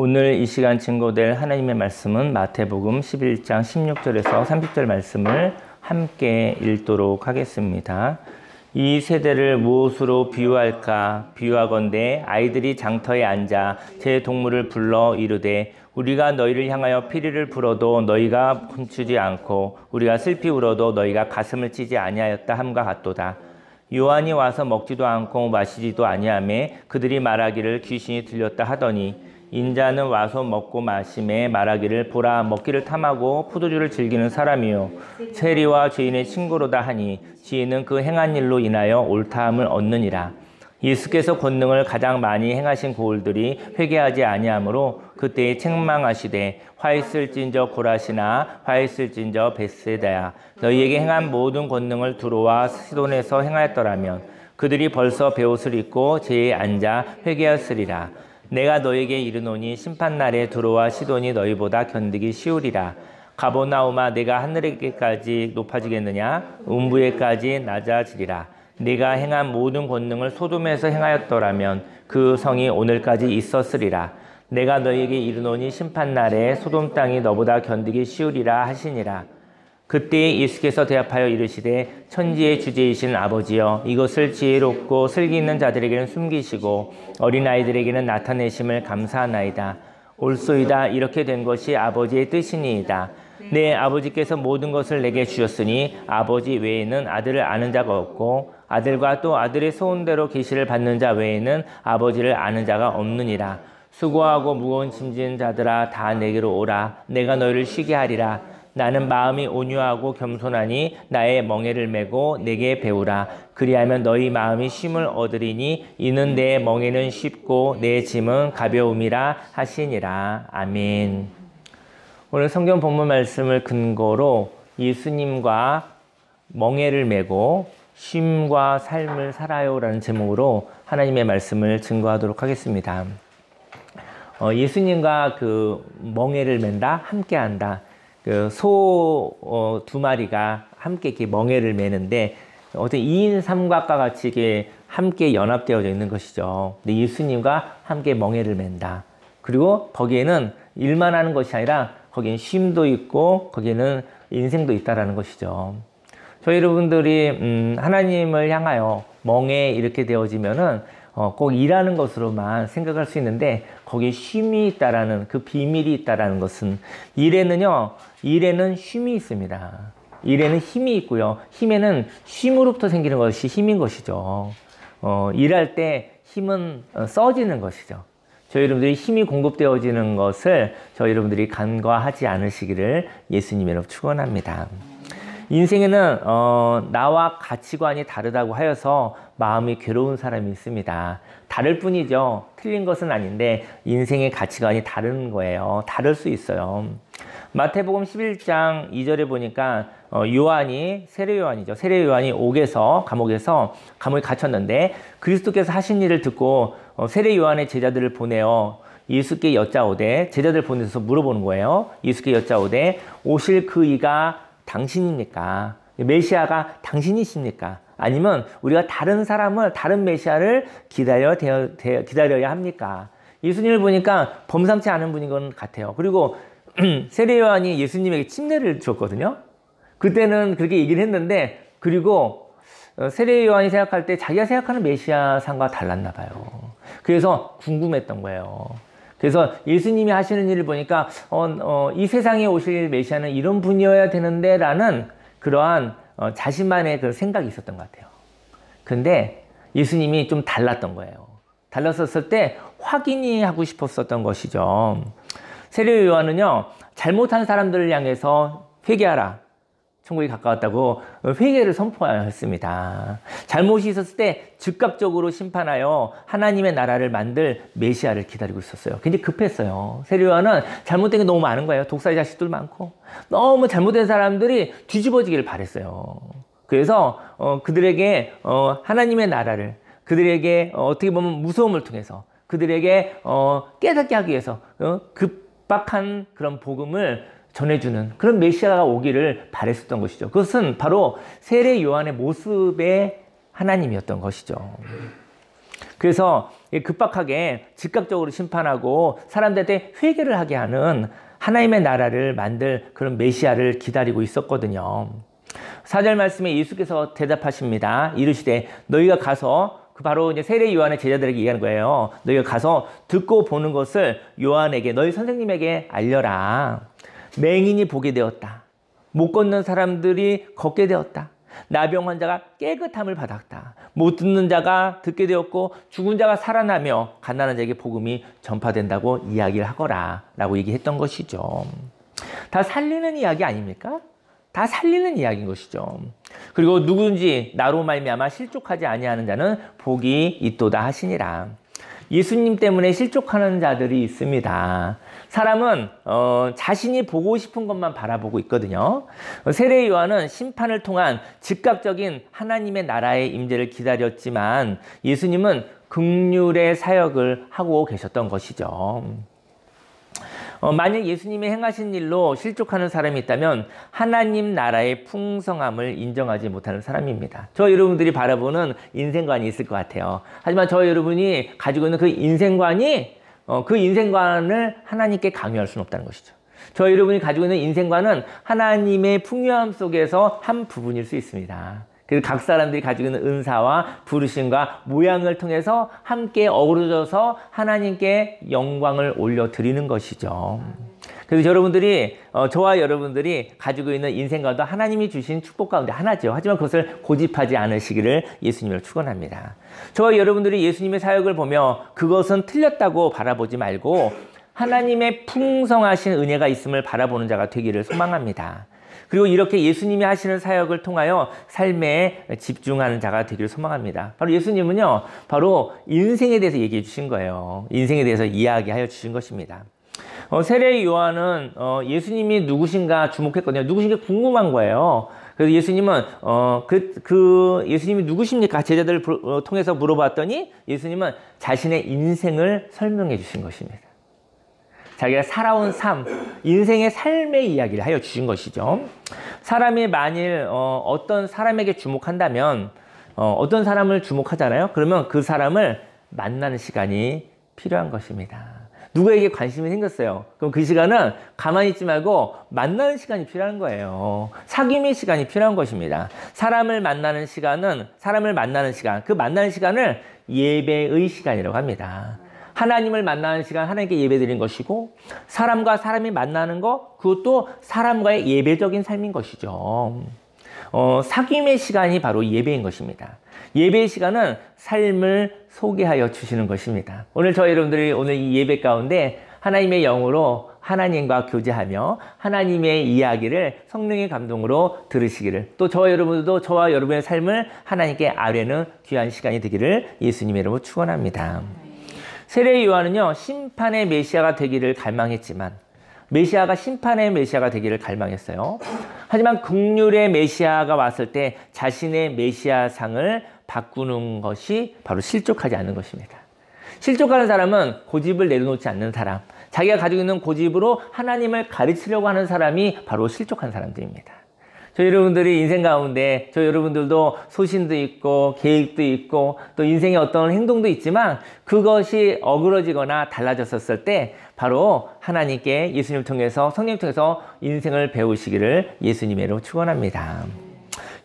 오늘 이 시간 증거될 하나님의 말씀은 마태복음 11장 16절에서 30절 말씀을 함께 읽도록 하겠습니다. 이 세대를 무엇으로 비유할까? 비유하건대 아이들이 장터에 앉아 제 동물을 불러 이르되 우리가 너희를 향하여 피리를 불어도 너희가 멈추지 않고 우리가 슬피 울어도 너희가 가슴을 찌지 아니하였다 함과 같도다. 요한이 와서 먹지도 않고 마시지도 아니하며 그들이 말하기를 귀신이 들렸다 하더니 인자는 와서 먹고 마심에 말하기를 보라 먹기를 탐하고 포도주를 즐기는 사람이요 세리와 죄인의 친구로다 하니 지혜는 그 행한 일로 인하여 옳다함을 얻느니라. 예수께서 권능을 가장 많이 행하신 고을들이 회개하지 아니하므로 그때에 책망하시되 화있을진저 고라시나 화있을진저 벳세다야 너희에게 행한 모든 권능을 두로와 시돈에서 행하였더라면 그들이 벌써 베옷을 입고 제에 앉아 회개하였으리라. 내가 너에게 이르노니 심판날에 두로와 시돈이 너희보다 견디기 쉬우리라. 가버나움아 내가 하늘에게까지 높아지겠느냐? 음부에까지 낮아지리라. 네가 행한 모든 권능을 소돔에서 행하였더라면 그 성이 오늘까지 있었으리라. 내가 너희에게 이르노니 심판날에 소돔 땅이 너보다 견디기 쉬우리라 하시니라. 그때 예수께서 대답하여 이르시되 천지의 주제이신 아버지여 이것을 지혜롭고 슬기 있는 자들에게는 숨기시고 어린아이들에게는 나타내심을 감사하나이다. 옳소이다. 이렇게 된 것이 아버지의 뜻이니이다. 내 아버지께서 모든 것을 내게 주셨으니 아버지 외에는 아들을 아는 자가 없고 아들과 또 아들의 소원대로 계시를 받는 자 외에는 아버지를 아는 자가 없느니라. 수고하고 무거운 짐진 자들아 다 내게로 오라. 내가 너희를 쉬게 하리라. 나는 마음이 온유하고 겸손하니 나의 멍에를 메고 내게 배우라. 그리하면 너희 마음이 쉼을 얻으리니 이는 내 멍에는 쉽고 내 짐은 가벼움이라 하시니라. 아멘. 오늘 성경 본문 말씀을 근거로 예수님과 멍에를 메고 쉼과 삶을 살아요라는 제목으로 하나님의 말씀을 증거하도록 하겠습니다. 예수님과 그 멍에를 맨다, 함께한다. 그 소 두 마리가 함께 이렇게 멍에를 매는데 어떤 2인 삼각과 같이 이렇게 함께 연합되어져 있는 것이죠. 근데 예수님과 함께 멍에를 맨다. 그리고 거기에는 일만 하는 것이 아니라 거기에는 쉼도 있고 거기에는 인생도 있다라는 것이죠. 저희 여러분들이 하나님을 향하여 멍에 이렇게 되어지면은 꼭 일하는 것으로만 생각할 수 있는데 거기에 쉼이 있다라는 그 비밀이 있다라는 것은 일에는 쉼이 있습니다. 일에는 힘이 있고요. 힘에는 쉼으로부터 생기는 것이 힘인 것이죠. 일할 때 힘은 써지는 것이죠. 저희 여러분들이 힘이 공급되어지는 것을 저희 여러분들이 간과하지 않으시기를 예수님으로 축원합니다. 인생에는 나와 가치관이 다르다고 하여서 마음이 괴로운 사람이 있습니다. 다를 뿐이죠. 틀린 것은 아닌데 인생의 가치관이 다른 거예요. 다를 수 있어요. 마태복음 11장 2절에 보니까 요한이 세례 요한이죠. 세례 요한이 감옥에 갇혔는데 그리스도께서 하신 일을 듣고 세례 요한의 제자들을 보내어 예수께 여짜오되 제자들 보내서 물어보는 거예요. 예수께 여짜오되 오실 그 이가 당신입니까? 메시아가 당신이십니까? 아니면 우리가 다른 메시아를 기다려야 합니까? 예수님을 보니까 범상치 않은 분인 것 같아요. 그리고 세례 요한이 예수님에게 침례를 줬거든요. 그때는 그렇게 얘기를 했는데 그리고 세례 요한이 생각할 때 자기가 생각하는 메시아상과 달랐나 봐요. 그래서 궁금했던 거예요. 그래서 예수님이 하시는 일을 보니까 이 세상에 오실 메시아는 이런 분이어야 되는데 라는 그러한 자신만의 그 생각이 있었던 것 같아요. 근데 예수님이 좀 달랐던 거예요. 달랐었을 때 확인이 하고 싶었었던 것이죠. 세례 요한은요, 잘못한 사람들을 향해서 회개하라. 천국이 가까웠다고 회개를 선포하였습니다. 잘못이 있었을 때 즉각적으로 심판하여 하나님의 나라를 만들 메시아를 기다리고 있었어요. 굉장히 급했어요. 세례 요한은 잘못된 게 너무 많은 거예요. 독사의 자식들 많고 너무 잘못된 사람들이 뒤집어지기를 바랬어요. 그래서 그들에게 하나님의 나라를 그들에게 어떻게 보면 무서움을 통해서 그들에게 깨닫게 하기 위해서 급박한 그런 복음을 전해주는 그런 메시아가 오기를 바랬었던 것이죠. 그것은 바로 세례 요한의 모습의 하나님이었던 것이죠. 그래서 급박하게 즉각적으로 심판하고 사람들한테 회개를 하게 하는 하나님의 나라를 만들 그런 메시아를 기다리고 있었거든요. 4절 말씀에 예수께서 대답하십니다. 이르시되 너희가 가서, 바로 이제 세례 요한의 제자들에게 얘기하는 거예요. 너희가 가서 듣고 보는 것을 요한에게, 너희 선생님에게 알려라. 맹인이 보게 되었다. 못 걷는 사람들이 걷게 되었다. 나병 환자가 깨끗함을 받았다. 못 듣는 자가 듣게 되었고 죽은 자가 살아나며 가난한 자에게 복음이 전파된다고 이야기를 하거라 라고 얘기했던 것이죠. 다 살리는 이야기 아닙니까? 다 살리는 이야기인 것이죠. 그리고 누구든지 나로 말미암아 실족하지 아니하는 자는 복이 있도다 하시니라. 예수님 때문에 실족하는 자들이 있습니다. 사람은 자신이 보고 싶은 것만 바라보고 있거든요. 세례 요한은 심판을 통한 즉각적인 하나님의 나라의 임재를 기다렸지만 예수님은 긍휼의 사역을 하고 계셨던 것이죠. 만약 예수님이 행하신 일로 실족하는 사람이 있다면 하나님 나라의 풍성함을 인정하지 못하는 사람입니다. 저 여러분들이 바라보는 인생관이 있을 것 같아요. 하지만 저 여러분이 가지고 있는 그 인생관이 그 인생관을 하나님께 강요할 수는 없다는 것이죠. 저 여러분이 가지고 있는 인생관은 하나님의 풍요함 속에서 한 부분일 수 있습니다. 그래서 각 사람들이 가지고 있는 은사와 부르심과 모양을 통해서 함께 어우러져서 하나님께 영광을 올려드리는 것이죠. 그래서 여러분들이, 저와 여러분들이 가지고 있는 인생과도 하나님이 주신 축복 가운데 하나죠. 하지만 그것을 고집하지 않으시기를 예수님을 축원합니다. 저와 여러분들이 예수님의 사역을 보며 그것은 틀렸다고 바라보지 말고 하나님의 풍성하신 은혜가 있음을 바라보는 자가 되기를 소망합니다. 그리고 이렇게 예수님이 하시는 사역을 통하여 삶에 집중하는 자가 되기를 소망합니다. 바로 예수님은요, 바로 인생에 대해서 얘기해 주신 거예요. 인생에 대해서 이야기하여 주신 것입니다. 세례 요한은 예수님이 누구신가 주목했거든요. 누구신가 궁금한 거예요. 그래서 예수님은 예수님이 누구십니까? 제자들을 통해서 물어봤더니 예수님은 자신의 인생을 설명해 주신 것입니다. 자기가 살아온 삶, 인생의 삶의 이야기를 하여 주신 것이죠. 사람이 만일 어떤 사람에게 주목한다면 어떤 사람을 주목하잖아요. 그러면 그 사람을 만나는 시간이 필요한 것입니다. 누구에게 관심이 생겼어요. 그럼 그 시간은 가만히 있지 말고 만나는 시간이 필요한 거예요. 사귐의 시간이 필요한 것입니다. 사람을 만나는 시간, 그 만나는 시간을 예배의 시간이라고 합니다. 하나님을 만나는 시간, 하나님께 예배드리는 것이고, 사람과 사람이 만나는 것, 그것도 사람과의 예배적인 삶인 것이죠. 사귐의 시간이 바로 예배인 것입니다. 예배의 시간은 삶을 소개하여 주시는 것입니다. 오늘 저희 여러분들이 오늘 이 예배 가운데 하나님의 영으로 하나님과 교제하며 하나님의 이야기를 성령의 감동으로 들으시기를, 또 저와 여러분들도 저와 여러분의 삶을 하나님께 아뢰는 귀한 시간이 되기를 예수님의 이름으로 축원합니다. 세례 요한은요, 심판의 메시아가 되기를 갈망했지만, 메시아가 심판의 메시아가 되기를 갈망했어요. 하지만 긍휼의 메시아가 왔을 때 자신의 메시아상을 바꾸는 것이 바로 실족하지 않는 것입니다. 실족하는 사람은 고집을 내려놓지 않는 사람, 자기가 가지고 있는 고집으로 하나님을 가르치려고 하는 사람이 바로 실족한 사람들입니다. 저 여러분들이 인생 가운데, 저 여러분들도 소신도 있고 계획도 있고 또 인생의 어떤 행동도 있지만 그것이 어그러지거나 달라졌었을 때 바로 하나님께 예수님을 통해서, 성령을 통해서 인생을 배우시기를 예수님의 이름으로 축원합니다.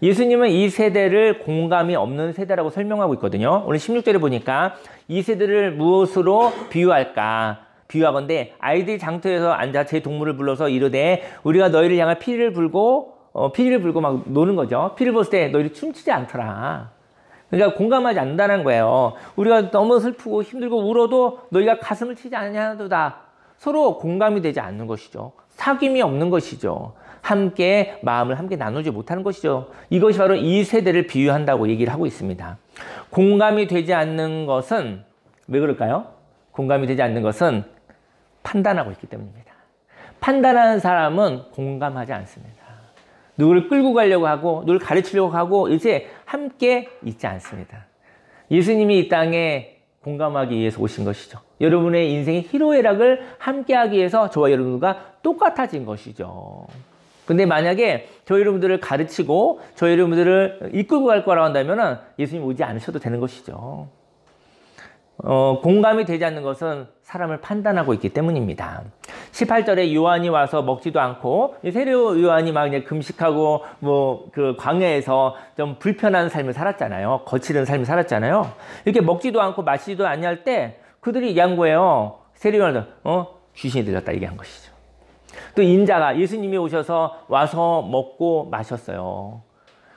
예수님은 이 세대를 공감이 없는 세대라고 설명하고 있거든요. 오늘 16절에 보니까 이 세대를 무엇으로 비유할까? 비유하건대 아이들이 장터에서 앉아 제 동물을 불러서 이르되 우리가 너희를 향해 피리를 불고 막 노는 거죠. 피를 불었을 때 너희를 춤추지 않더라. 그러니까 공감하지 않는다는 거예요. 우리가 너무 슬프고 힘들고 울어도 너희가 가슴을 치지 않냐도다. 서로 공감이 되지 않는 것이죠. 사귐이 없는 것이죠. 함께 마음을 함께 나누지 못하는 것이죠. 이것이 바로 이 세대를 비유한다고 얘기를 하고 있습니다. 공감이 되지 않는 것은 왜 그럴까요? 공감이 되지 않는 것은 판단하고 있기 때문입니다. 판단하는 사람은 공감하지 않습니다. 누구를 끌고 가려고 하고 누구를 가르치려고 하고 이제 함께 있지 않습니다. 예수님이 이 땅에 공감하기 위해서 오신 것이죠. 여러분의 인생의 희로애락을 함께하기 위해서 저와 여러분과 똑같아진 것이죠. 근데 만약에 저 여러분들을 가르치고 저 여러분들을 이끌고 갈 거라고 한다면 예수님 오지 않으셔도 되는 것이죠. 공감이 되지 않는 것은 사람을 판단하고 있기 때문입니다. 18절에 요한이 와서 먹지도 않고, 세례 요한이 막 그냥 금식하고, 그 광야에서 좀 불편한 삶을 살았잖아요. 거칠은 삶을 살았잖아요. 이렇게 먹지도 않고 마시지도 아니할 때 그들이 얘기한 거예요. 세례 요한은, 귀신이 들렸다 얘기한 것이죠. 또 인자가 예수님이 오셔서 와서 먹고 마셨어요.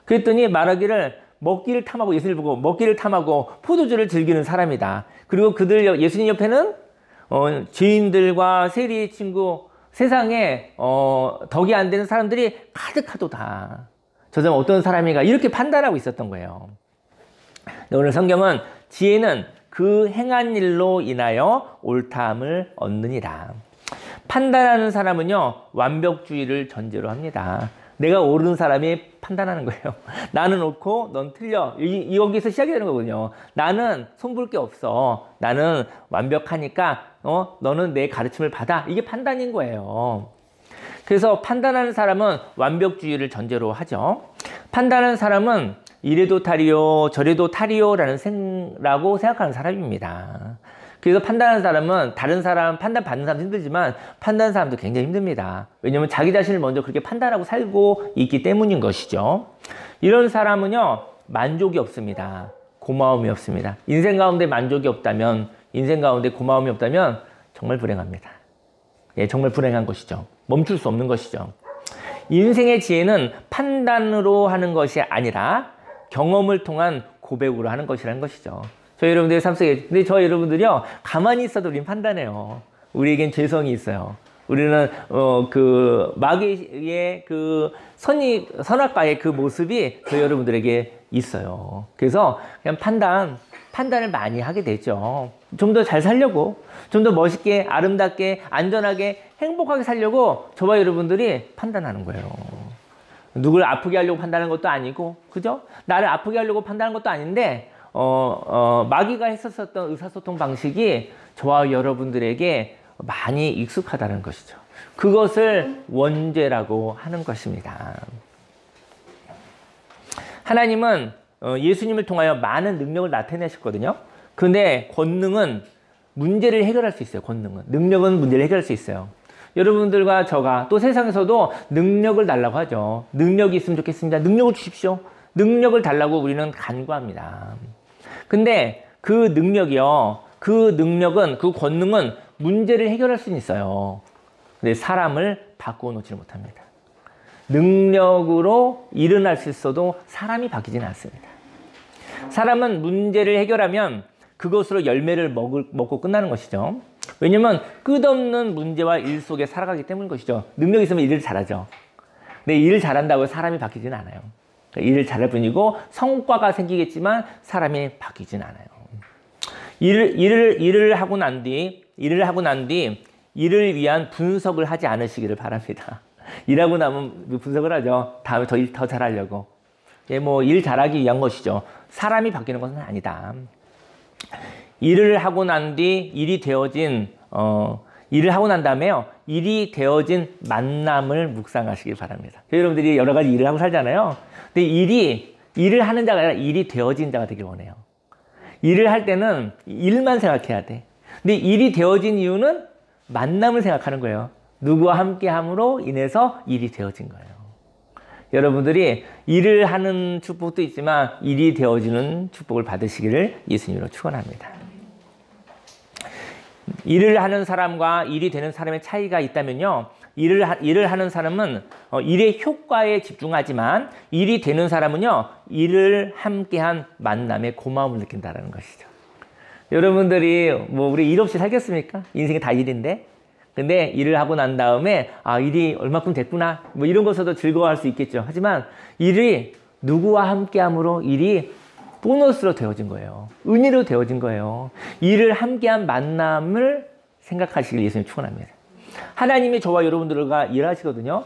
그랬더니 말하기를 먹기를 탐하고, 예수님을 보고 먹기를 탐하고 포도주를 즐기는 사람이다. 그리고 그들 예수님 옆에는 죄인들과 세리의 친구, 세상에 덕이 안 되는 사람들이 가득하도다. 저 사람 어떤 사람인가 이렇게 판단하고 있었던 거예요. 오늘 성경은 지혜는 그 행한 일로 인하여 옳다함을 얻느니라. 판단하는 사람은요, 완벽주의를 전제로 합니다. 내가 옳은 사람이 판단하는 거예요. 나는 옳고 넌 틀려. 여기서 시작이 되는 거거든요. 나는 손볼 게 없어. 나는 완벽하니까 너는 내 가르침을 받아. 이게 판단인 거예요. 그래서 판단하는 사람은 완벽주의를 전제로 하죠. 판단하는 사람은 이래도 탈이요 저래도 탈이요라고 생각하는 사람입니다. 그래서 판단하는 사람은 다른 사람 판단받는 사람도 힘들지만 판단하는 사람도 굉장히 힘듭니다. 왜냐하면 자기 자신을 먼저 그렇게 판단하고 살고 있기 때문인 것이죠. 이런 사람은요, 만족이 없습니다. 고마움이 없습니다. 인생 가운데 만족이 없다면, 인생 가운데 고마움이 없다면 정말 불행합니다. 예, 정말 불행한 것이죠. 멈출 수 없는 것이죠. 인생의 지혜는 판단으로 하는 것이 아니라 경험을 통한 고백으로 하는 것이라는 것이죠. 저희 여러분들의 삶 속에, 근데 저희 여러분들이요, 가만히 있어도 우리는 판단해요. 우리에겐 죄성이 있어요. 우리는, 마귀의 선악과의 그 모습이 저희 여러분들에게 있어요. 그래서 그냥 판단을 많이 하게 되죠. 좀 더 잘 살려고, 좀 더 멋있게, 아름답게, 안전하게, 행복하게 살려고 저와 여러분들이 판단하는 거예요. 누굴 아프게 하려고 판단하는 것도 아니고, 그죠? 나를 아프게 하려고 판단하는 것도 아닌데, 마귀가 했었던 의사소통 방식이 저와 여러분들에게 많이 익숙하다는 것이죠. 그것을 원죄라고 하는 것입니다. 하나님은 예수님을 통하여 많은 능력을 나타내셨거든요. 근데 권능은 문제를 해결할 수 있어요. 권능은. 능력은 문제를 해결할 수 있어요. 여러분들과 저가 또 세상에서도 능력을 달라고 하죠. 능력이 있으면 좋겠습니다. 능력을 주십시오. 능력을 달라고 우리는 간구합니다. 근데 그 능력이요, 그 권능은 문제를 해결할 수는 있어요. 근데 사람을 바꾸어 놓지를 못합니다. 능력으로 일어날 수 있어도 사람이 바뀌지는 않습니다. 사람은 문제를 해결하면 그것으로 열매를 먹고 끝나는 것이죠. 왜냐면 끝없는 문제와 일 속에 살아가기 때문인 것이죠. 능력이 있으면 일을 잘하죠. 근데 일을 잘한다고 하면 사람이 바뀌지는 않아요. 일을 잘할 뿐이고 성과가 생기겠지만 사람이 바뀌진 않아요. 일을 하고 난 뒤 일을 위한 분석을 하지 않으시기를 바랍니다. 일하고 나면 분석을 하죠. 다음에 더 잘하려고. 예, 일 잘하기 위한 것이죠. 사람이 바뀌는 것은 아니다. 일을 하고 난 뒤 일을 하고 난 다음에요, 일이 되어진 만남을 묵상하시길 바랍니다. 여러분들이 여러 가지 일을 하고 살잖아요. 근데 일을 하는 자가 아니라 일이 되어진 자가 되길 원해요. 일을 할 때는 일만 생각해야 돼. 근데 일이 되어진 이유는 만남을 생각하는 거예요. 누구와 함께 함으로 인해서 일이 되어진 거예요. 여러분들이 일을 하는 축복도 있지만 일이 되어지는 축복을 받으시기를 예수님으로 축원합니다. 일을 하는 사람과 일이 되는 사람의 차이가 있다면요, 일을 하는 사람은 일의 효과에 집중하지만 일이 되는 사람은요, 일을 함께한 만남의 고마움을 느낀다는 것이죠. 여러분들이 우리 일 없이 살겠습니까? 인생이 다 일인데. 근데 일을 하고 난 다음에 일이 얼마큼 됐구나 이런 것에도 즐거워할 수 있겠죠. 하지만 일이 누구와 함께함으로 일이 보너스로 되어진 거예요. 은혜로 되어진 거예요. 일을 함께한 만남을 생각하시길 예수님 축원합니다. 하나님이 저와 여러분들과 일하시거든요.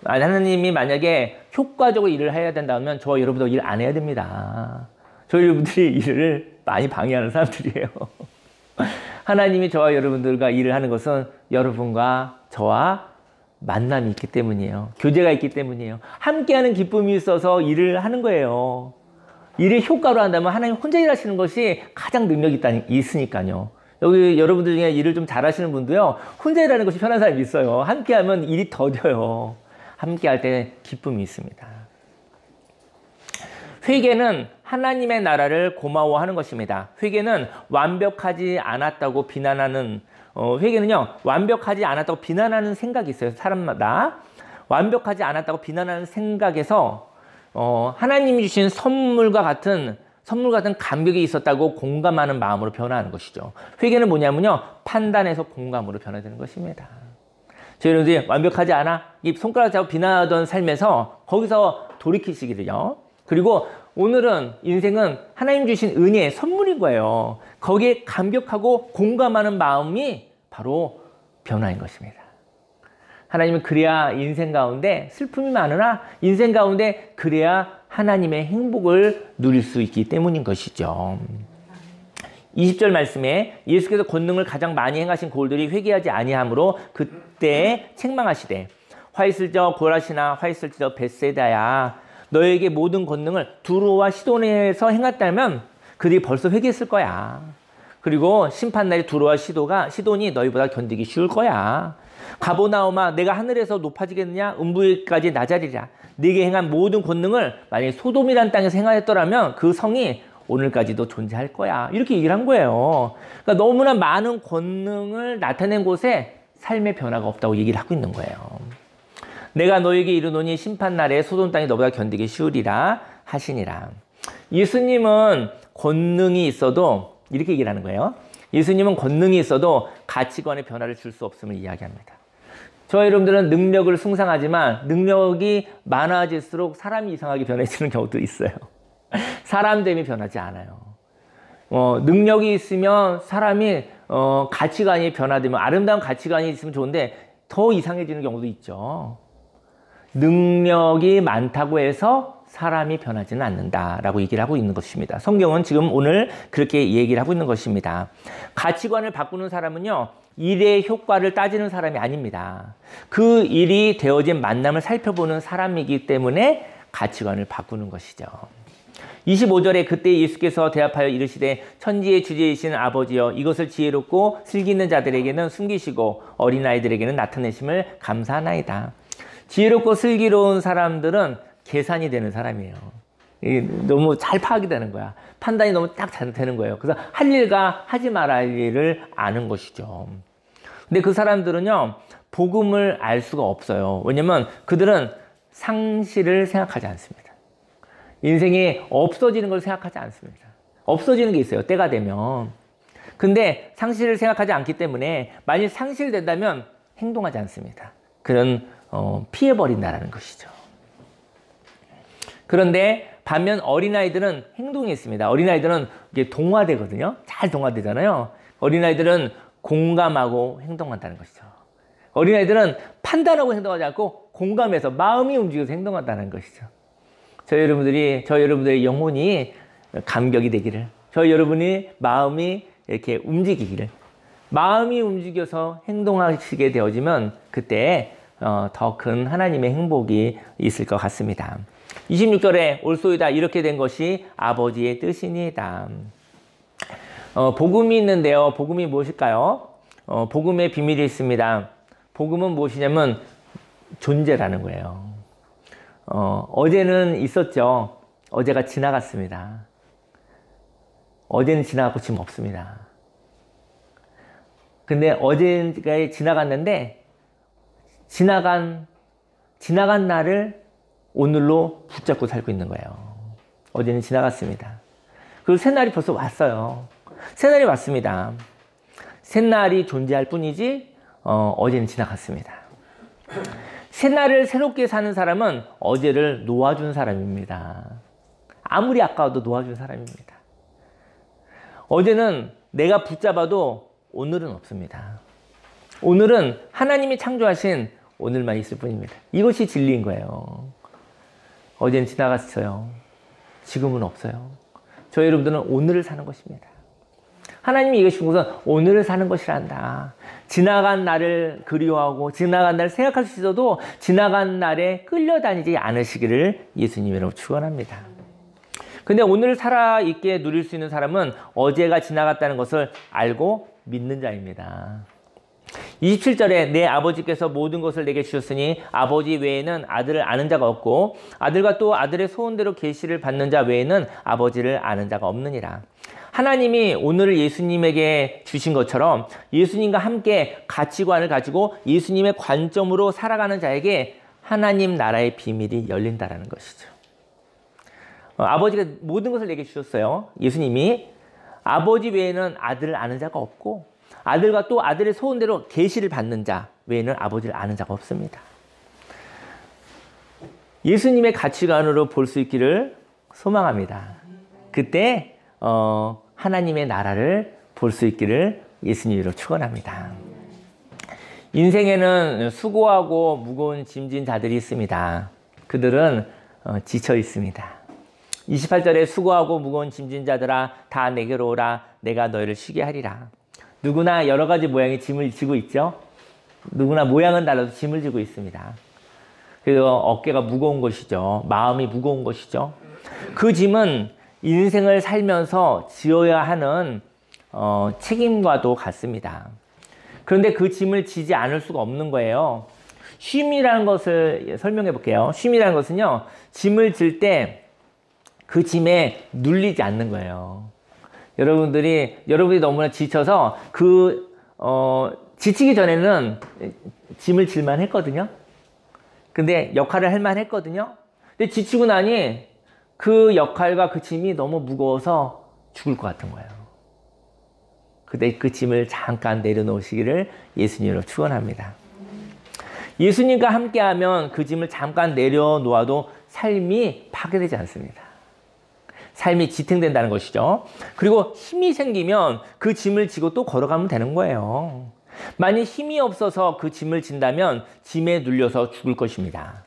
하나님이 만약에 효과적으로 일을 해야 된다면 저와 여러분도 일 안 해야 됩니다. 저희 여러분들이 일을 많이 방해하는 사람들이에요. 하나님이 저와 여러분들과 일을 하는 것은 여러분과 저와 만남이 있기 때문이에요. 교제가 있기 때문이에요. 함께하는 기쁨이 있어서 일을 하는 거예요. 일을 효과로 한다면 하나님 혼자 일하시는 것이 가장 능력이 있으니까요. 여기 여러분들 중에 일을 좀 잘하시는 분도요, 혼자 일하는 것이 편한 사람이 있어요. 함께하면 일이 더뎌요. 함께할 때 기쁨이 있습니다. 회개는 하나님의 나라를 고마워하는 것입니다. 회개는 완벽하지 않았다고 비난하는, 회개는요, 완벽하지 않았다고 비난하는 생각이 있어요. 사람마다. 완벽하지 않았다고 비난하는 생각에서, 하나님이 주신 선물과 같은 감격이 있었다고 공감하는 마음으로 변화하는 것이죠. 회개는 뭐냐면요, 판단에서 공감으로 변화되는 것입니다. 저희 여러분들이 완벽하지 않아? 이 손가락 잡고 비난하던 삶에서 거기서 돌이키시기를요. 그리고 오늘은 인생은 하나님 주신 은혜의 선물인 거예요. 거기에 감격하고 공감하는 마음이 바로 변화인 것입니다. 하나님은 그래야 인생 가운데 슬픔이 많으나 인생 가운데 그래야 하나님의 행복을 누릴 수 있기 때문인 것이죠. 20절 말씀에 예수께서 권능을 가장 많이 행하신 고을들이 회개하지 아니하므로 그때 책망하시되 화 있을저 고라시나 화 있을저 벳세다야 너에게 모든 권능을 두로와 시돈에서 행했다면 그들이 벌써 회개했을 거야. 그리고 심판날에 두로와 시돈이 너희보다 견디기 쉬울 거야. 가보나오마 내가 하늘에서 높아지겠느냐 음부에까지 낮아지리라. 네게 행한 모든 권능을 만약에 소돔이란 땅에서 행하였더라면 그 성이 오늘까지도 존재할 거야. 이렇게 얘기를 한 거예요. 그러니까 너무나 많은 권능을 나타낸 곳에 삶의 변화가 없다고 얘기를 하고 있는 거예요. 내가 너에게 이르노니 심판날에 소돔 땅이 너보다 견디기 쉬우리라 하시니라. 예수님은 권능이 있어도 이렇게 얘기를 하는 거예요. 예수님은 권능이 있어도 가치관의 변화를 줄 수 없음을 이야기합니다. 저희 여러분들은 능력을 숭상하지만 능력이 많아질수록 사람이 이상하게 변해지는 경우도 있어요. 사람됨이 변하지 않아요. 능력이 있으면 사람이 가치관이 변화되면 아름다운 가치관이 있으면 좋은데 더 이상해지는 경우도 있죠. 능력이 많다고 해서 사람이 변하지는 않는다라고 얘기를 하고 있는 것입니다. 성경은 지금 오늘 그렇게 얘기를 하고 있는 것입니다. 가치관을 바꾸는 사람은요, 일의 효과를 따지는 사람이 아닙니다. 그 일이 되어진 만남을 살펴보는 사람이기 때문에 가치관을 바꾸는 것이죠. 25절에 그때 예수께서 대답하여 이르시되 천지의 주제이신 아버지여 이것을 지혜롭고 슬기 있는 자들에게는 숨기시고 어린아이들에게는 나타내심을 감사하나이다. 지혜롭고 슬기로운 사람들은 계산이 되는 사람이에요. 너무 잘 파악이 되는 거야. 판단이 너무 딱 잘 되는 거예요. 그래서 할 일과 하지 말아야 할 일을 아는 것이죠. 근데 그 사람들은요, 복음을 알 수가 없어요. 왜냐면 그들은 상실을 생각하지 않습니다. 인생이 없어지는 걸 생각하지 않습니다. 없어지는 게 있어요. 때가 되면. 근데 상실을 생각하지 않기 때문에 만일 상실된다면 행동하지 않습니다. 그런 피해버린다라는 것이죠. 그런데 반면 어린아이들은 행동이 있습니다. 어린아이들은 이게 동화되거든요. 잘 동화되잖아요. 어린아이들은 공감하고 행동한다는 것이죠. 어린아이들은 판단하고 행동하지 않고 공감해서 마음이 움직여서 행동한다는 것이죠. 저희 여러분들의 영혼이 감격이 되기를, 저희 여러분이 마음이 이렇게 움직이기를, 마음이 움직여서 행동하시게 되어지면 그때 더 큰 하나님의 행복이 있을 것 같습니다. 26절에 올소이다 이렇게 된 것이 아버지의 뜻이니이다. 복음이 있는데요. 복음이 무엇일까요? 복음의 비밀이 있습니다. 복음은 무엇이냐면 존재라는 거예요. 어제는 있었죠. 어제가 지나갔습니다. 어제는 지나갔고 지금 없습니다. 근데 어제가 지나갔는데 지나간 날을 오늘로 붙잡고 살고 있는 거예요. 어제는 지나갔습니다. 그리고 새날이 벌써 왔어요. 새날이 왔습니다. 새날이 존재할 뿐이지 어제는 지나갔습니다. 새날을 새롭게 사는 사람은 어제를 놓아준 사람입니다. 아무리 아까워도 놓아준 사람입니다. 어제는 내가 붙잡아도 오늘은 없습니다. 오늘은 하나님이 창조하신 오늘만 있을 뿐입니다. 이것이 진리인 거예요. 어제는 지나갔어요. 지금은 없어요. 저희 여러분들은 오늘을 사는 것입니다. 하나님이 얘기하신 것은 오늘을 사는 것이란다. 지나간 날을 그리워하고 지나간 날을 생각할 수 있어도 지나간 날에 끌려다니지 않으시기를 예수님으로 축원합니다. 근데 오늘 살아있게 누릴 수 있는 사람은 어제가 지나갔다는 것을 알고 믿는 자입니다. 27절에 내 아버지께서 모든 것을 내게 주셨으니 아버지 외에는 아들을 아는 자가 없고 아들과 또 아들의 소원대로 계시를 받는 자 외에는 아버지를 아는 자가 없느니라. 하나님이 오늘을 예수님에게 주신 것처럼 예수님과 함께 가치관을 가지고 예수님의 관점으로 살아가는 자에게 하나님 나라의 비밀이 열린다라는 것이죠. 아버지가 모든 것을 내게 주셨어요. 예수님이 아버지 외에는 아들을 아는 자가 없고 아들과 또 아들의 소원대로 계시를 받는 자 외에는 아버지를 아는 자가 없습니다. 예수님의 가치관으로 볼 수 있기를 소망합니다. 그때 하나님의 나라를 볼 수 있기를 예수님으로 축원합니다. 인생에는 수고하고 무거운 짐진 자들이 있습니다. 그들은 지쳐 있습니다. 28절에 수고하고 무거운 짐진 자들아 다 내게로 오라 내가 너희를 쉬게 하리라. 누구나 여러 가지 모양의 짐을 지고 있죠. 누구나 모양은 달라도 짐을 지고 있습니다. 그래서 어깨가 무거운 것이죠. 마음이 무거운 것이죠. 그 짐은 인생을 살면서 지어야 하는 책임과도 같습니다. 그런데 그 짐을 지지 않을 수가 없는 거예요. 쉼이라는 것을 설명해 볼게요. 쉼이라는 것은요, 짐을 질 때 그 짐에 눌리지 않는 거예요. 여러분들이 너무나 지쳐서 지치기 전에는 짐을 질만 했거든요. 근데 역할을 할 만 했거든요. 근데 지치고 나니 그 역할과 그 짐이 너무 무거워서 죽을 것 같은 거예요. 그때 그 짐을 잠깐 내려놓으시기를 예수님으로 축원합니다. 예수님과 함께하면 그 짐을 잠깐 내려놓아도 삶이 파괴되지 않습니다. 삶이 지탱된다는 것이죠. 그리고 힘이 생기면 그 짐을 지고 또 걸어가면 되는 거예요. 만약 힘이 없어서 그 짐을 진다면 짐에 눌려서 죽을 것입니다.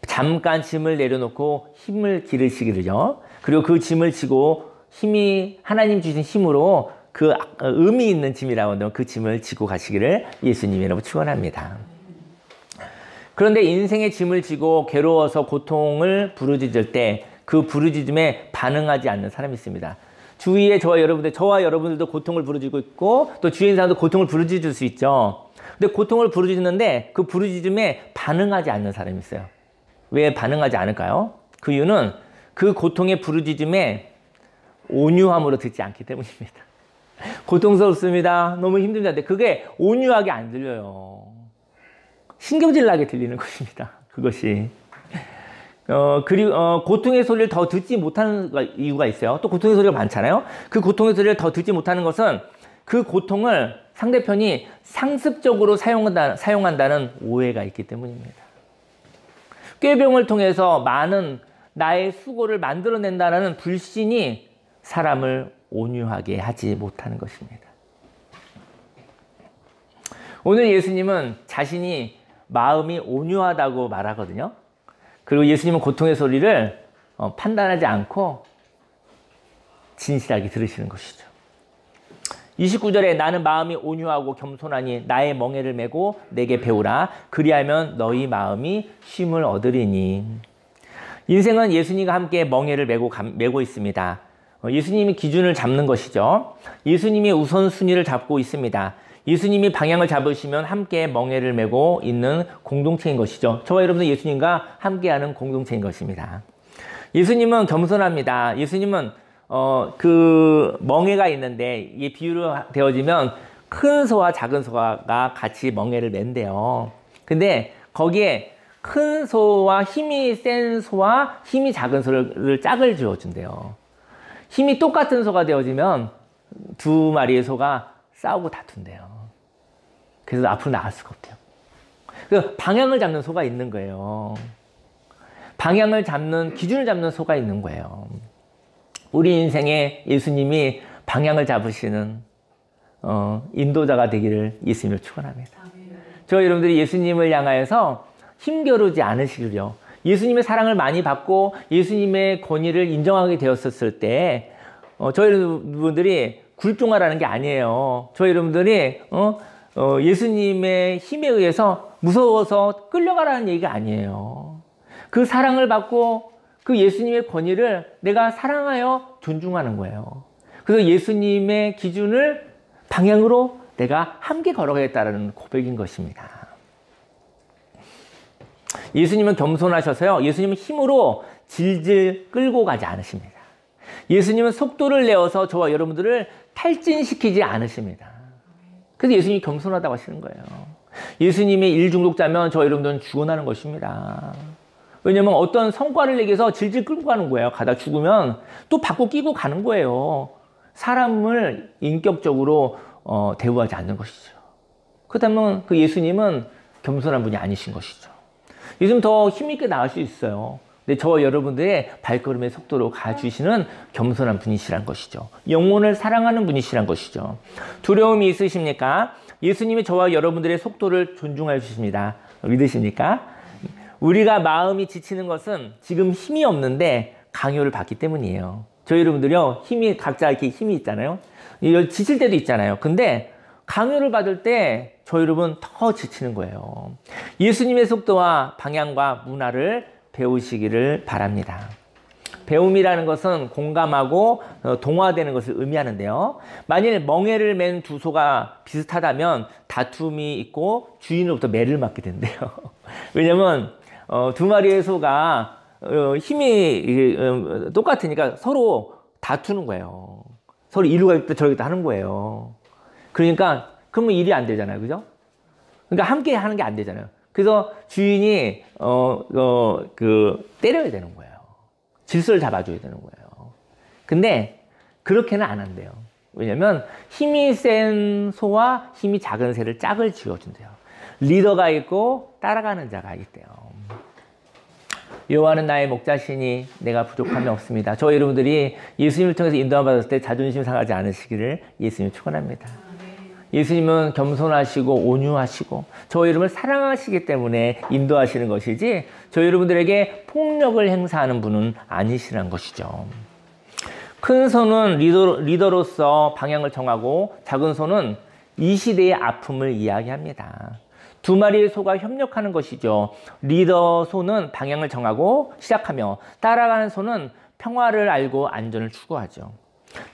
잠깐 짐을 내려놓고 힘을 기르시기를요. 그리고 그 짐을 지고 힘이 하나님 주신 힘으로 그 의미 있는 짐이라고 하면 그 짐을 지고 가시기를 예수님이라고 축원합니다. 그런데 인생의 짐을 지고 괴로워서 고통을 부르짖을 때 그 부르짖음에 반응하지 않는 사람이 있습니다. 주위에 저와 여러분들도 고통을 부르짖고 있고 또 주위에 있는 사람도 고통을 부르짖을 수 있죠. 근데 고통을 부르짖는데 그 부르짖음에 반응하지 않는 사람이 있어요. 왜 반응하지 않을까요? 그 이유는 그 고통의 부르짖음에 온유함으로 듣지 않기 때문입니다. 고통스럽습니다. 너무 힘듭니다. 근데 그게 온유하게 안 들려요. 신경질 나게 들리는 것입니다. 그것이. 그리고 고통의 소리를 더 듣지 못하는 이유가 있어요. 또 고통의 소리가 많잖아요. 그 고통의 소리를 더 듣지 못하는 것은 그 고통을 상대편이 상습적으로 사용한다는 오해가 있기 때문입니다. 꾀병을 통해서 많은 나의 수고를 만들어낸다는 불신이 사람을 온유하게 하지 못하는 것입니다. 오늘 예수님은 자신이 마음이 온유하다고 말하거든요. 그리고 예수님은 고통의 소리를 판단하지 않고 진실하게 들으시는 것이죠. 29절에 나는 마음이 온유하고 겸손하니 나의 멍에를 메고 내게 배우라. 그리하면 너희 마음이 쉼을 얻으리니. 인생은 예수님과 함께 멍에를 메고 있습니다. 예수님이 기준을 잡는 것이죠. 예수님이 우선순위를 잡고 있습니다. 예수님이 방향을 잡으시면 함께 멍에를 메고 있는 공동체인 것이죠. 저와 여러분은 예수님과 함께하는 공동체인 것입니다. 예수님은 겸손합니다. 예수님은 그 멍에가 있는데 이게 비유로 되어지면 큰 소와 작은 소가 같이 멍에를 맨대요. 근데 거기에 큰 소와 힘이 센 소와 힘이 작은 소를 짝을 지어준대요. 힘이 똑같은 소가 되어지면 두 마리의 소가 싸우고 다툰대요. 그래서 앞으로 나갈 수가 없대요. 그 방향을 잡는 소가 있는 거예요. 방향을 잡는, 기준을 잡는 소가 있는 거예요. 우리 인생에 예수님이 방향을 잡으시는 인도자가 되기를 예수님을 축원합니다. 저 여러분들이 예수님을 향하여서 힘겨루지 않으시기를요. 예수님의 사랑을 많이 받고 예수님의 권위를 인정하게 되었을 때 저희 여러분들이 굴종하라는 게 아니에요. 저희 여러분들이 예수님의 힘에 의해서 무서워서 끌려가라는 얘기가 아니에요. 그 사랑을 받고 그 예수님의 권위를 내가 사랑하여 존중하는 거예요. 그래서 예수님의 기준을 방향으로 내가 함께 걸어가겠다는 고백인 것입니다. 예수님은 겸손하셔서요. 예수님은 힘으로 질질 끌고 가지 않으십니다. 예수님은 속도를 내어서 저와 여러분들을 탈진시키지 않으십니다. 그래서 예수님이 겸손하다고 하시는 거예요. 예수님이 일중독자면 저와 여러분들은 죽어나는 것입니다. 왜냐면 어떤 성과를 내기 위해서 질질 끌고 가는 거예요. 가다 죽으면 또 받고 끼고 가는 거예요. 사람을 인격적으로 대우하지 않는 것이죠. 그렇다면 그 예수님은 겸손한 분이 아니신 것이죠. 예수님 더 힘있게 나갈 수 있어요. 근데 저와 여러분들의 발걸음의 속도로 가주시는 겸손한 분이시란 것이죠. 영혼을 사랑하는 분이시란 것이죠. 두려움이 있으십니까? 예수님이 저와 여러분들의 속도를 존중해 주십니다. 믿으십니까? 우리가 마음이 지치는 것은 지금 힘이 없는데 강요를 받기 때문이에요. 저희 여러분들이요, 각자 이렇게 힘이 있잖아요. 지칠 때도 있잖아요. 근데 강요를 받을 때 저희 여러분 더 지치는 거예요. 예수님의 속도와 방향과 문화를 배우시기를 바랍니다. 배움이라는 것은 공감하고 동화되는 것을 의미하는데요. 만일 멍에를 맨 두 소가 비슷하다면 다툼이 있고 주인으로부터 매를 맞게 된대요. 왜냐면 두 마리의 소가 힘이 똑같으니까 서로 다투는 거예요. 서로 이리로 가겠다 저리 가겠다 하는 거예요. 그러니까 그러면 일이 안 되잖아요. 그죠? 그러니까 함께 하는 게 안 되잖아요. 그래서 주인이 때려야 되는 거예요. 질서를 잡아줘야 되는 거예요. 근데 그렇게는 안 한대요. 왜냐면 힘이 센 소와 힘이 작은 새를 짝을 지어준대요. 리더가 있고 따라가는 자가 있대요. 여호와는 나의 목자시니 내가 부족함이 없습니다. 저 여러분들이 예수님을 통해서 인도함 받았을 때 자존심 상하지 않으시기를 예수님 축원합니다. 예수님은 겸손하시고 온유하시고 저 여러분을 사랑하시기 때문에 인도하시는 것이지 저 여러분들에게 폭력을 행사하는 분은 아니시라는 것이죠. 큰 소는 리더로서 방향을 정하고 작은 소는 이 시대의 아픔을 이야기합니다. 두 마리의 소가 협력하는 것이죠. 리더 소는 방향을 정하고 시작하며 따라가는 소는 평화를 알고 안전을 추구하죠.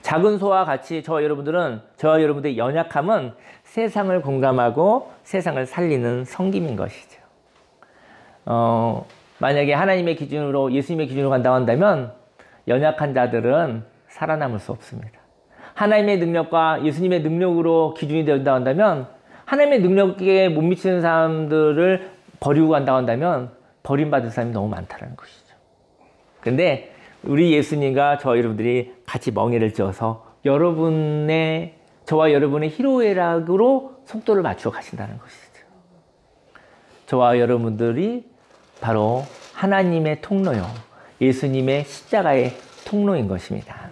작은 소와 같이 저와 여러분들의 연약함은 세상을 공감하고 세상을 살리는 섬김인 것이죠. 만약에 하나님의 기준으로 예수님의 기준으로 간다고 한다면 연약한 자들은 살아남을 수 없습니다. 하나님의 능력과 예수님의 능력으로 기준이 된다고 한다면 하나님의 능력에 못 미치는 사람들을 버리고 간다고 한다면 버림받을 사람이 너무 많다는 것이죠. 근데 우리 예수님과 저와 여러분들이 같이 멍에를 지어서 저와 여러분의 희로애락으로 속도를 맞추어 가신다는 것이죠. 저와 여러분들이 바로 하나님의 통로요. 예수님의 십자가의 통로인 것입니다.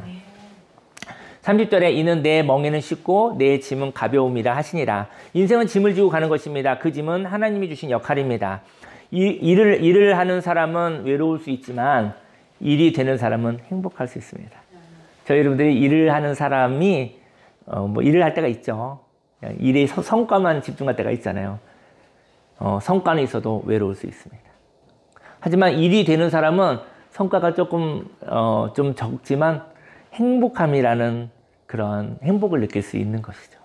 30절에 이는 내 멍에는 쉽고 내 짐은 가벼움이라 하시니라. 인생은 짐을 지고 가는 것입니다. 그 짐은 하나님이 주신 역할입니다. 일을 하는 사람은 외로울 수 있지만 일이 되는 사람은 행복할 수 있습니다. 저희 여러분들이 일을 하는 사람이 일을 할 때가 있죠. 일의 성과만 집중할 때가 있잖아요. 성과는 있어도 외로울 수 있습니다. 하지만 일이 되는 사람은 성과가 좀 적지만 행복함이라는 그런 행복을 느낄 수 있는 것이죠.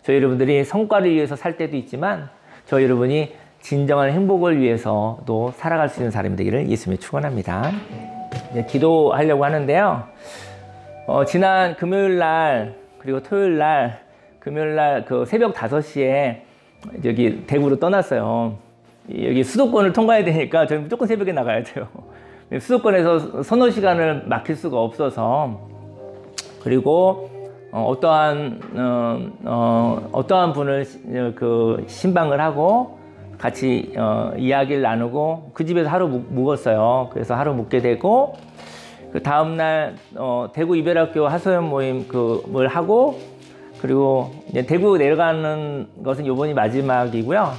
저희 여러분들이 성과를 위해서 살 때도 있지만 저희 여러분이 진정한 행복을 위해서도 살아갈 수 있는 사람이 되기를 예수님이 축원합니다. 기도하려고 하는데요. 지난 금요일 날 그리고 토요일 날 금요일 날 그 새벽 5시에 여기 대구로 떠났어요. 여기 수도권을 통과해야 되니까 저희 무조건 새벽에 나가야 돼요. 수도권에서 서너 시간을 막힐 수가 없어서 그리고 어떠한 분을 신방을 하고 같이 이야기를 나누고 그 집에서 하루 묵었어요. 그래서 하루 묵게 되고 그 다음날 대구 이별학교 하소연 모임을 하고 그리고 이제 대구 내려가는 것은 이번이 마지막이고요.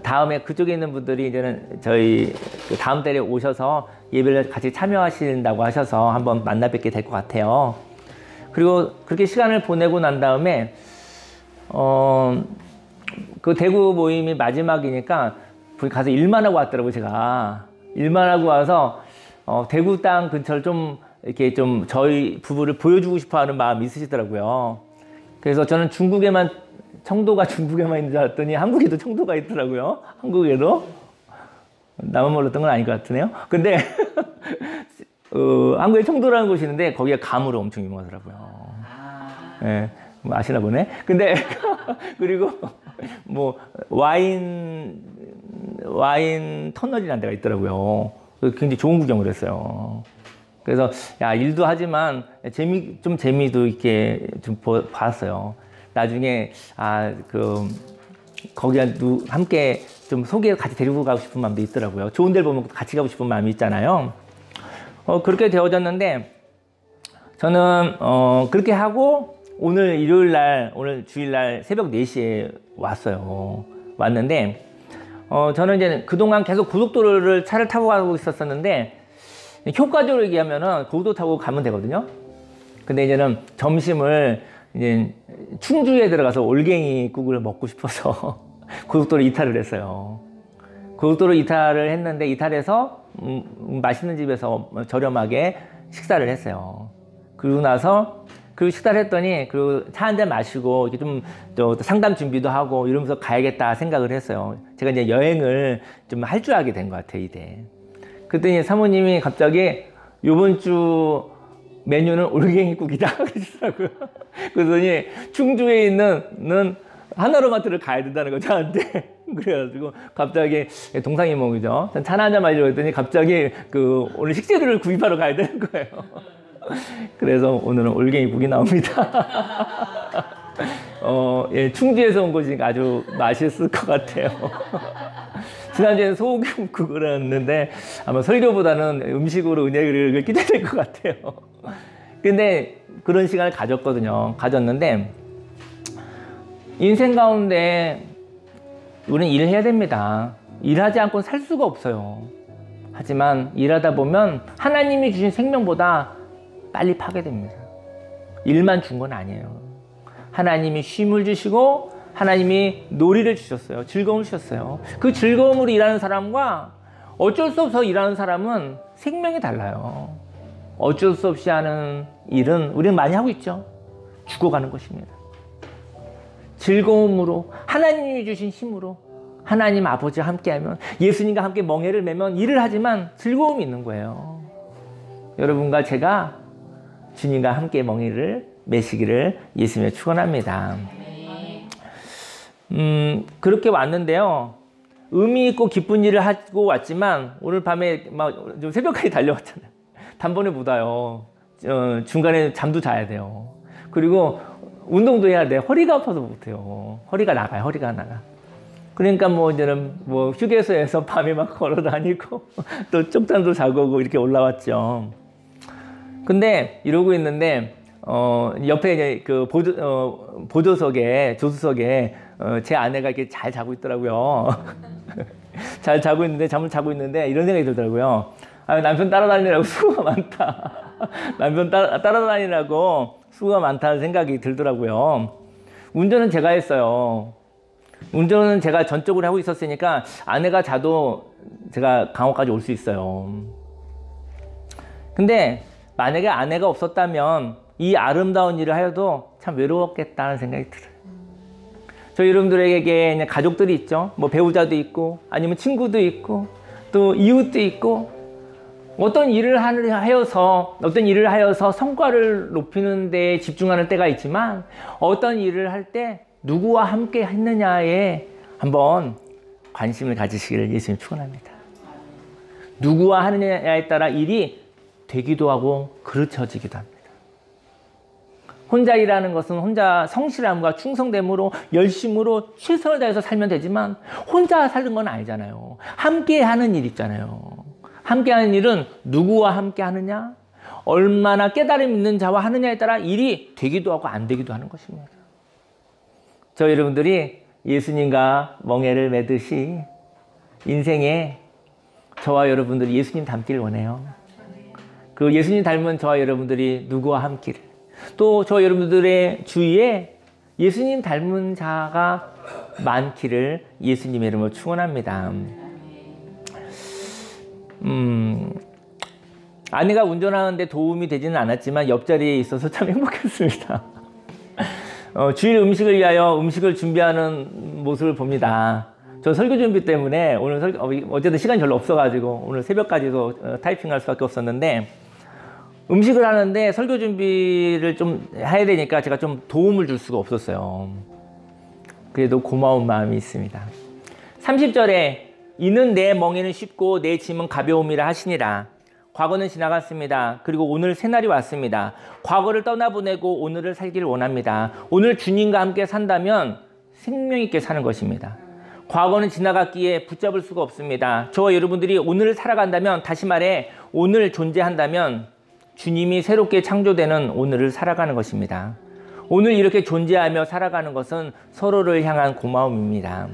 다음에 그쪽에 있는 분들이 이제는 저희 그 다음 달에 오셔서 예배를 같이 참여하신다고 하셔서 한번 만나 뵙게 될 것 같아요. 그리고 그렇게 시간을 보내고 난 다음에, 그 대구 모임이 마지막이니까 가서 일만 하고 왔더라고요, 제가. 일만 하고 와서, 대구 땅 근처를 좀, 이렇게 좀 저희 부부를 보여주고 싶어 하는 마음이 있으시더라고요. 그래서 저는 청도가 중국에만 있는 줄 알았더니 한국에도 청도가 있더라고요. 한국에도. 나만 몰랐던 건 아닐 것 같으네요. 근데, 한국에 청도라는 곳이 있는데 거기가 감으로 엄청 유명하더라고요. 예, 뭐 아시나 보네. 근데, 그리고 뭐, 와인 터널이라는 데가 있더라고요. 굉장히 좋은 구경을 했어요. 그래서, 야, 일도 하지만 재미도 이렇게 좀 봤어요. 나중에, 거기가 함께 좀 같이 데리고 가고 싶은 마음도 있더라고요. 좋은 데를 보면 같이 가고 싶은 마음이 있잖아요. 그렇게 되어졌는데, 저는, 그렇게 하고, 오늘 오늘 주일날 새벽 4시에 왔어요. 왔는데, 저는 이제 그동안 계속 고속도로를 차를 타고 가고 있었었는데, 효과적으로 얘기하면은 고속도로 타고 가면 되거든요. 근데 이제는 점심을 이제 충주에 들어가서 올갱이국을 먹고 싶어서 고속도로 이탈을 했어요. 고속도로 이탈을 했는데, 이탈해서 맛있는 집에서 저렴하게 식사를 했어요. 그리고 식사를 했더니, 차 한잔 마시고, 이렇게 좀 상담 준비도 하고, 이러면서 가야겠다 생각을 했어요. 제가 이제 여행을 좀 할 줄 알게 된 것 같아요, 이제. 그랬더니 사모님이 갑자기, 요번 주 메뉴는 올갱이국이다. 그러시더라고요. 그러더니, 충주에 있는 하나로마트를 가야 된다는 거, 저한테. 그래가지고, 갑자기, 동상이몽이죠. 차 한잔 마시려고 했더니, 갑자기, 오늘 식재료를 구입하러 가야 되는 거예요. 그래서 오늘은 올갱이국이 나옵니다. 예, 충주에서 온 것이니까 아주 맛있을 것 같아요. 지난주에는 소고기국을 했는데 아마 설교보다는 음식으로 은혜를 끼쳐야 될 것 같아요. 근데 그런 시간을 가졌는데, 인생 가운데 우리는 일을 해야 됩니다. 일하지 않고는 살 수가 없어요. 하지만 일하다 보면 하나님이 주신 생명보다 빨리 파괴됩니다. 일만 준 건 아니에요. 하나님이 쉼을 주시고 하나님이 놀이를 주셨어요. 즐거움을 주셨어요. 그 즐거움으로 일하는 사람과 어쩔 수 없어 일하는 사람은 생명이 달라요. 어쩔 수 없이 하는 일은 우리는 많이 하고 있죠. 죽어가는 것입니다. 즐거움으로, 하나님이 주신 힘으로, 하나님 아버지와 함께하면, 예수님과 함께 멍에를 매면 일을 하지만 즐거움이 있는 거예요. 여러분과 제가 주님과 함께 멍에를 매시기를 예수님의 축원합니다. 그렇게 왔는데요. 의미 있고 기쁜 일을 하고 왔지만 오늘 밤에 막 좀 새벽까지 달려왔잖아요. 단번에 못 와요. 중간에 잠도 자야 돼요. 그리고 운동도 해야 돼. 허리가 아파서 못 해요. 허리가 나가. 그러니까 이제는 휴게소에서 밤에 막 걸어 다니고 또 쪽잠도 자고 오고 이렇게 올라왔죠. 근데 이러고 있는데 옆에 이제 조수석에 제 아내가 이렇게 잘 자고 있더라고요. 잘 자고 있는데, 잠을 자고 있는데 이런 생각이 들더라고요. 남편 따라다니느라고 수고가 많다. 남편 따라다니느라고 수고가 많다는 생각이 들더라고요. 운전은 제가 했어요. 운전은 제가 전적으로 하고 있었으니까 아내가 자도 제가 강원까지 올 수 있어요. 근데 만약에 아내가 없었다면 이 아름다운 일을 하여도 참 외로웠겠다는 생각이 들어요. 저희 여러분들에게 가족들이 있죠. 배우자도 있고 아니면 친구도 있고 또 이웃도 있고 어떤 일을 하여서 성과를 높이는 데 집중하는 때가 있지만 어떤 일을 할 때 누구와 함께 했느냐에 한번 관심을 가지시기를 예수님 축원합니다. 누구와 하느냐에 따라 일이 되기도 하고 그르쳐지기도 합니다. 혼자 일하는 것은 혼자 성실함과 충성됨으로 열심으로 최선을 다해서 살면 되지만 혼자 사는 건 아니잖아요. 함께 하는 일 있잖아요. 함께 하는 일은 누구와 함께 하느냐, 얼마나 깨달음 있는 자와 하느냐에 따라 일이 되기도 하고 안 되기도 하는 것입니다. 저 여러분들이 예수님과 멍에를 매듯이 인생에 저와 여러분들이 예수님 닮기를 원해요. 그 예수님 닮은 저와 여러분들이 누구와 함께를, 또 저와 여러분들의 주위에 예수님 닮은 자가 많기를 예수님의 이름으로 축원합니다. 아내가 운전하는데 도움이 되지는 않았지만 옆자리에 있어서 참 행복했습니다. 주일 음식을 위하여 음식을 준비하는 모습을 봅니다. 저 설교 준비 때문에 오늘 어쨌든 시간이 별로 없어가지고 오늘 새벽까지도 타이핑할 수밖에 없었는데, 음식을 하는데 설교 준비를 좀 해야 되니까 제가 좀 도움을 줄 수가 없었어요. 그래도 고마운 마음이 있습니다. 30절에 이는 내 멍에는 쉽고 내 짐은 가벼움이라 하시니라. 과거는 지나갔습니다. 그리고 오늘 새날이 왔습니다. 과거를 떠나보내고 오늘을 살기를 원합니다. 오늘 주님과 함께 산다면 생명 있게 사는 것입니다. 과거는 지나갔기에 붙잡을 수가 없습니다. 저와 여러분들이 오늘을 살아간다면, 다시 말해 오늘 존재한다면 주님이 새롭게 창조되는 오늘을 살아가는 것입니다. 오늘 이렇게 존재하며 살아가는 것은 서로를 향한 고마움입니다.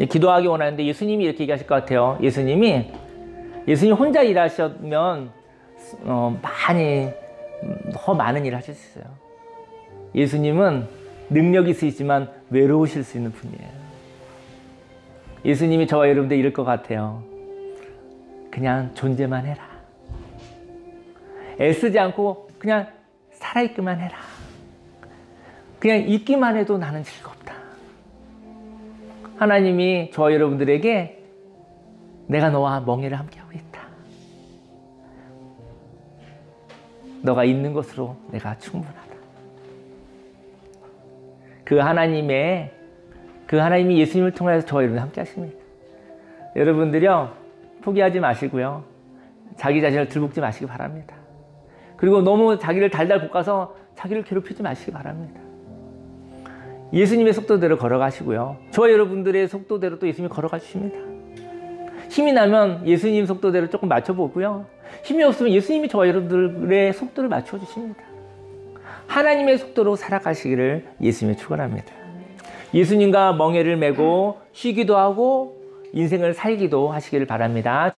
기도하기 원하는데 예수님이 이렇게 얘기하실 것 같아요. 예수님 혼자 일하시면 더 많은 일을 하실 수 있어요. 예수님은 능력이 있으시지만 외로우실 수 있는 분이에요. 예수님이 저와 여러분들 이럴 것 같아요. 그냥 존재만 해라. 애쓰지 않고 그냥 살아있기만 해라. 그냥 있기만 해도 나는 즐겁다. 하나님이 저와 여러분들에게 내가 너와 멍에를 함께하고 있다. 너가 있는 것으로 내가 충분하다. 그 하나님이 예수님을 통해서 저와 여러분들 함께 하십니다. 여러분들이요, 포기하지 마시고요. 자기 자신을 들볶지 마시기 바랍니다. 그리고 너무 자기를 달달 볶아서 자기를 괴롭히지 마시기 바랍니다. 예수님의 속도대로 걸어가시고요. 저와 여러분들의 속도대로 또 예수님이 걸어가 주십니다. 힘이 나면 예수님 속도대로 조금 맞춰보고요. 힘이 없으면 예수님이 저와 여러분들의 속도를 맞춰주십니다. 하나님의 속도로 살아가시기를 예수님이 축원합니다. 예수님과 멍에를 메고 쉬기도 하고 인생을 살기도 하시기를 바랍니다.